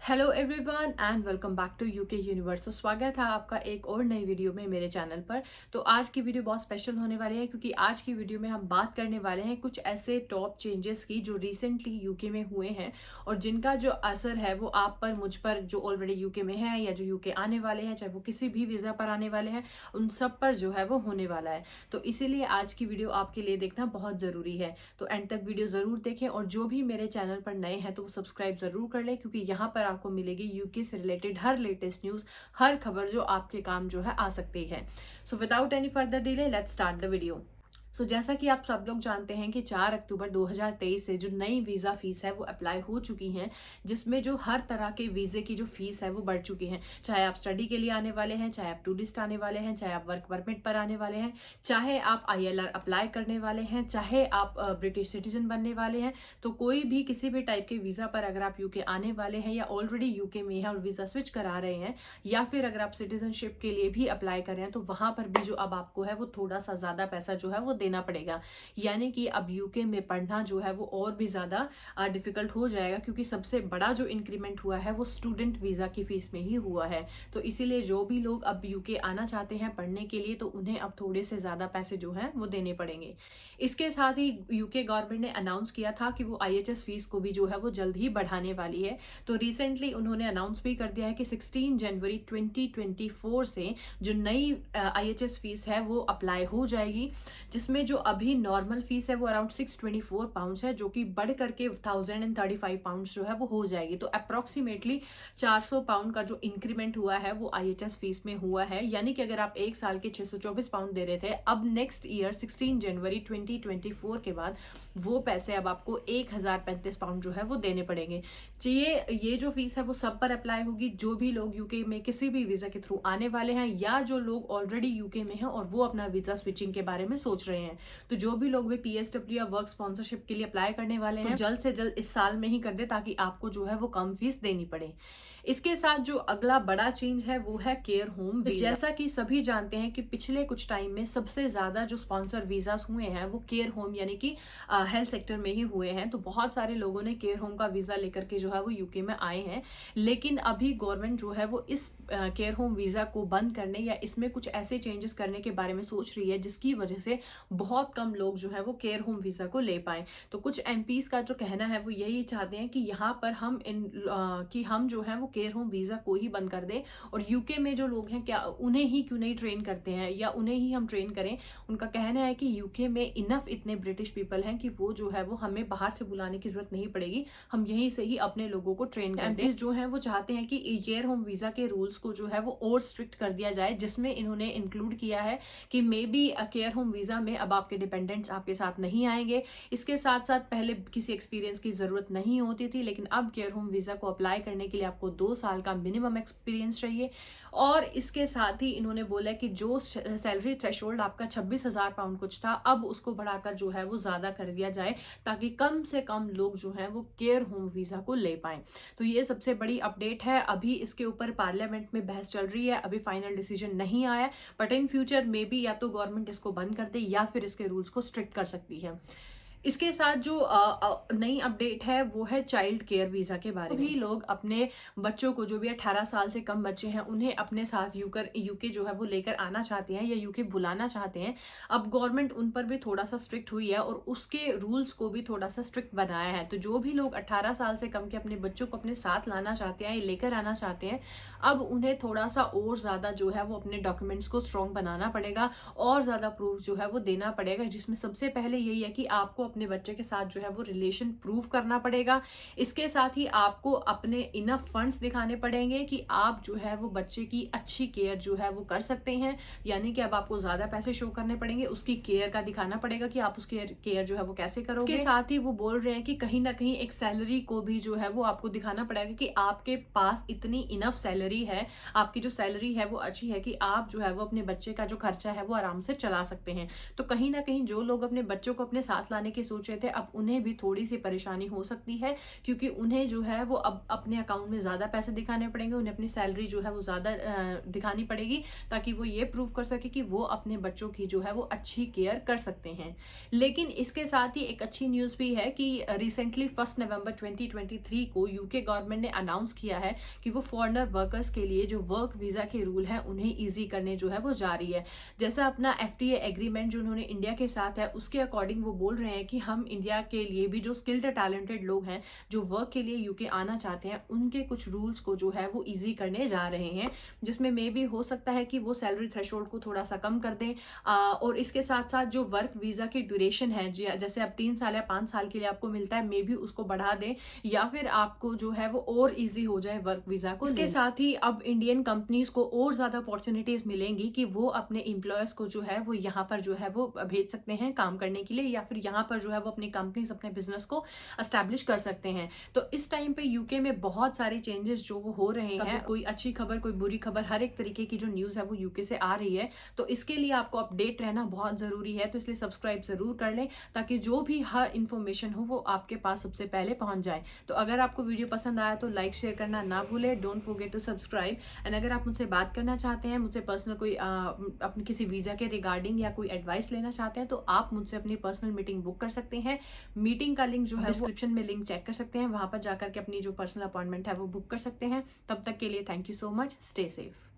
Hello everyone and welcome back to UK universe. तो स्वागत है आपका एक और नई वीडियो में मेरे चैनल पर। तो आज की वीडियो बहुत स्पेशल होने वाली है क्योंकि आज की वीडियो में हम बात करने वाले हैं कुछ ऐसे टॉप चेंजेस की जो रिसेंटली यूके में हुए हैं और जिनका जो असर है वो आप पर, मुझ पर, जो ऑलरेडी यूके में है या जो यूके आने वाले हैं, चाहे वो किसी भी वीज़ा पर आने वाले हैं, उन सब पर जो है वो होने वाला है। तो इसीलिए आज की वीडियो आपके लिए देखना बहुत ज़रूरी है। तो एंड तक वीडियो ज़रूर देखें और जो भी मेरे चैनल पर नए हैं तो वो सब्सक्राइब ज़रूर कर लें क्योंकि यहाँ पर आपको मिलेगी यूके से रिलेटेड हर लेटेस्ट न्यूज़, हर खबर जो आपके काम जो है आ सकती है। So without any further delay let's start the video. जैसा कि आप सब लोग जानते हैं कि 4 अक्टूबर 2023 से जो नई वीज़ा फीस है वो अप्लाई हो चुकी है, जिसमें जो हर तरह के वीज़े की जो फीस है वो बढ़ चुकी है। चाहे आप स्टडी के लिए आने वाले हैं, चाहे आप टूरिस्ट आने वाले हैं, चाहे आप वर्क परमिट पर आने वाले हैं, चाहे आप ILR अप्लाई करने वाले हैं, चाहे आप ब्रिटिश सिटीजन बनने वाले हैं, तो कोई भी किसी भी टाइप के वीज़ा पर अगर आप यूके आने वाले हैं या ऑलरेडी यूके में है और वीज़ा स्विच करा रहे हैं, या फिर अगर आप सिटीजनशिप के लिए भी अप्लाई कर रहे हैं, तो वहाँ पर भी जो अब आपको है वो थोड़ा सा ज़्यादा पैसा जो है वो देना पड़ेगा। यानी कि अब यूके में पढ़ना जो है वो और भी ज़्यादा डिफ़िकल्ट हो जाएगा क्योंकि सबसे बड़ा जो इंक्रीमेंट हुआ है वो स्टूडेंट वीज़ा की फ़ीस में ही हुआ है। तो इसीलिए जो भी लोग अब यूके आना चाहते हैं पढ़ने के लिए तो उन्हें अब थोड़े से ज़्यादा पैसे जो हैं वो देने पड़ेंगे। इसके साथ ही यूके गवर्नमेंट ने अनाउंस किया था कि वो IHS फ़ीस को भी जो है वो जल्द ही बढ़ाने वाली है। तो रिसेंटली उन्होंने अनाउंस भी कर दिया है कि 16 जनवरी 2024 से जो नई IHS फ़ीस है वो अप्लाई हो जाएगी, जिसमें जो अभी नॉर्मल फीस है वो अराउंड 624 पाउंड्स है, जो कि बढ़ करके 1035 पाउंड्स जो है वो हो जाएगी। तो अप्रॉक्सीमेटली 400 पाउंड का जो इंक्रीमेंट हुआ है वो IHS फीस में हुआ है। यानी कि अगर आप एक साल के 624 पाउंड दे रहे थे, अब नेक्स्ट ईयर 16 जनवरी 2024 के बाद वो पैसे अब आपको 1035 पाउंड जो है वो देने पड़ेंगे। ये जो फीस है वो सब पर अप्लाई होगी, जो भी लोग यूके में किसी भी वीज़ा के थ्रू आने वाले हैं या जो लोग ऑलरेडी यूके में हैं और वो अपना वीज़ा स्विचिंग के बारे में सोच रहे हैं। तो जो भी लोग भी PSW या वर्क स्पॉन्सरशिप के लिए अप्लाई करने वाले हैं तो जल्द से जल्द इस साल में ही कर दे ताकि आपको जो है वो कम फीस देनी पड़े। इसके साथ जो अगला बड़ा चेंज है वो है केयर होम वीजा। जैसा कि सभी जानते हैं कि पिछले कुछ टाइम में सबसे ज्यादा जो स्पॉन्सर वीजास हुए हैं वो केयर होम यानी कि हेल्थ सेक्टर में ही हुए हैं। तो बहुत सारे लोगों ने केयर होम का वीजा लेकर के जो है वो यूके में आए हैं, लेकिन अभी गवर्नमेंट जो है वो इस केयर होम वीजा को बंद करने या इसमें कुछ ऐसे चेंजेस करने के बारे में सोच रही है जिसकी वजह से बहुत कम लोग जो है वो केयर होम वीजा को ले पाए। तो कुछ MPs का जो कहना है वो यही चाहते हैं कि यहाँ पर हम जो है वो केयर होम वीजा को ही बंद कर दें और यूके में जो लोग हैं क्या उन्हें ही क्यों नहीं ट्रेन करते हैं या उन्हें ही हम ट्रेन करें। उनका कहना है कि यूके में इनफ इतने ब्रिटिश पीपल हैं कि वो जो है वो हमें बाहर से बुलाने की जरूरत नहीं पड़ेगी, हम यहीं से ही अपने लोगों को ट्रेन कर दें। जो है वो चाहते हैं कि केयर होम वीजा के रूल्स को जो है वो और स्ट्रिक्ट कर दिया जाए, जिसमें इन्होंने इंक्लूड किया है कि may be care home visa में अब आपके डिपेंडेंट्स आपके साथ नहीं आएंगे। इसके साथ साथ पहले किसी एक्सपीरियंस की जरूरत नहीं होती थी, लेकिन अब केयर होम वीजा को अप्लाई करने के लिए आपको 2 साल का मिनिमम एक्सपीरियंस चाहिए। और इसके साथ ही इन्होंने बोला कि जो सैलरी थ्रेशोल्ड आपका 26,000 पाउंड कुछ था, अब उसको बढ़ाकर जो है वो ज्यादा कर दिया जाए ताकि कम से कम लोग जो है वो केयर होम वीजा को ले पाए। तो ये सबसे बड़ी अपडेट है। अभी इसके ऊपर पार्लियामेंट में बहस चल रही है, अभी फाइनल डिसीजन नहीं आया, बट इन फ्यूचर में भी या तो गवर्नमेंट इसको बंद कर दे या फिर इसके रूल्स को स्ट्रिक्ट कर सकती है। इसके साथ जो नई अपडेट है वो है चाइल्ड केयर वीजा के बारे में। भी लोग अपने बच्चों को, जो भी 18 साल से कम बच्चे हैं, उन्हें अपने साथ यूके जो है वो लेकर आना चाहते हैं या यूके बुलाना चाहते हैं, अब गवर्नमेंट उन पर भी थोड़ा सा स्ट्रिक्ट हुई है और उसके रूल्स को भी थोड़ा सा स्ट्रिक्ट बनाया है। तो जो भी लोग 18 साल से कम के अपने बच्चों को अपने साथ लाना चाहते हैं या लेकर आना चाहते हैं, अब उन्हें थोड़ा सा और ज्यादा जो है वो अपने डॉक्यूमेंट्स को स्ट्रॉन्ग बनाना पड़ेगा और ज्यादा प्रूफ जो है वो देना पड़ेगा, जिसमें सबसे पहले यही है कि आपको अपने बच्चे के साथ जो है वो रिलेशन प्रूव करना पड़ेगा। इसके साथ ही आपको अपने इनफ फंड्स दिखाने पड़ेंगे कि आप जो है वो बच्चे की अच्छी केयर जो है वो कर सकते हैं। यानी कि अब आपको ज्यादा पैसे शो करने पड़ेंगे, उसकी केयर का दिखाना पड़ेगा कि आप उसकी केयर जो है वो कैसे करोगे। इसके साथ ही वो बोल रहे हैं कि कहीं ना कहीं एक सैलरी को भी जो है वो आपको दिखाना पड़ेगा कि आपके पास इतनी इनफ सैलरी है, आपकी जो सैलरी है वो अच्छी है कि आप जो है वो अपने बच्चे का जो खर्चा है वो आराम से चला सकते हैं। तो कहीं ना कहीं जो लोग अपने बच्चों को अपने साथ लाने की सोच रहे थे, अब उन्हें भी थोड़ी सी परेशानी हो सकती है, क्योंकि उन्हें जो है वो अब अपने अकाउंट में ज़्यादा पैसे दिखाने पड़ेंगे, उन्हें अपनी सैलरी जो है वो ज़्यादा दिखानी पड़ेगी, ताकि वो ये प्रूव कर सके कि वो अपने बच्चों की जो है वो अच्छी केयर कर सकते हैं। लेकिन इसके साथ ही एक अच्छी न्यूज़ भी है कि रिसेंटली 1 नवंबर 2023 को यूके गवर्नमेंट ने अनाउंस किया है कि वो फॉरेनर वर्कर्स के लिए जो वर्क वीज़ा के रूल हैं उन्हें ईजी करने जो है वो जा रही है। जैसा अपना FTA एग्रीमेंट जो उन्होंने इंडिया के साथ है, उसके अकॉर्डिंग वो बोल रहे हैं कि हम इंडिया के लिए भी जो स्किल्ड टैलेंटेड लोग हैं जो वर्क के लिए यूके आना चाहते हैं, उनके कुछ रूल्स को जो है वो ईजी करने जा रहे हैं, जिसमें मे भी हो सकता है कि वो सैलरी थ्रेशोल्ड को थोड़ा सा कम कर दें, और इसके साथ साथ जो वर्क वीज़ा की ड्यूरेशन है, जैसे अब 3 साल या 5 साल के लिए आपको मिलता है, मे भी उसको बढ़ा दें, या फिर आपको जो है वो और इजी हो जाए वर्क वीज़ा को। इसके साथ ही अब इंडियन कंपनीज को और ज़्यादा अपॉर्चुनिटीज मिलेंगी कि वो अपने एम्प्लॉयर्स को जो है वो यहाँ पर जो है वो भेज सकते हैं काम करने के लिए, या फिर यहाँ पर जो है वो अपनी कंपनीज अपने बिजनेस को एस्टैब्लिश कर सकते हैं। तो इस टाइम पे यूके में बहुत सारे चेंजेस जो वो हो रहे हैं, कोई अच्छी खबर कोई बुरी खबर, हर एक तरीके की जो न्यूज़ है वो यूके से आ रही है। तो इसके लिए आपको अपडेट रहना बहुत ज़रूरी है, तो इसलिए सब्सक्राइब ज़रूर कर लें, ताकि जो भी हर इन्फॉर्मेशन हो वो आपके पास सबसे पहले पहुंच जाए। तो अगर आपको वीडियो पसंद आया तो लाइक शेयर करना ना भूलें, don't forget to subscribe. And अगर आप मुझसे बात करना चाहते हैं, मुझसे पर्सनल कोई अपने किसी वीज़ा के रिगार्डिंग या कोई एडवाइस लेना चाहते हैं, तो आप मुझसे अपनी पर्सनल मीटिंग बुक कर सकते हैं। मीटिंग का लिंक जो है डिस्क्रिप्शन में लिंक चेक कर सकते हैं, वहां पर जाकर के अपनी जो पर्सनल अपॉइंटमेंट है वो बुक कर सकते हैं। तब तक के लिए thank you so much, stay safe.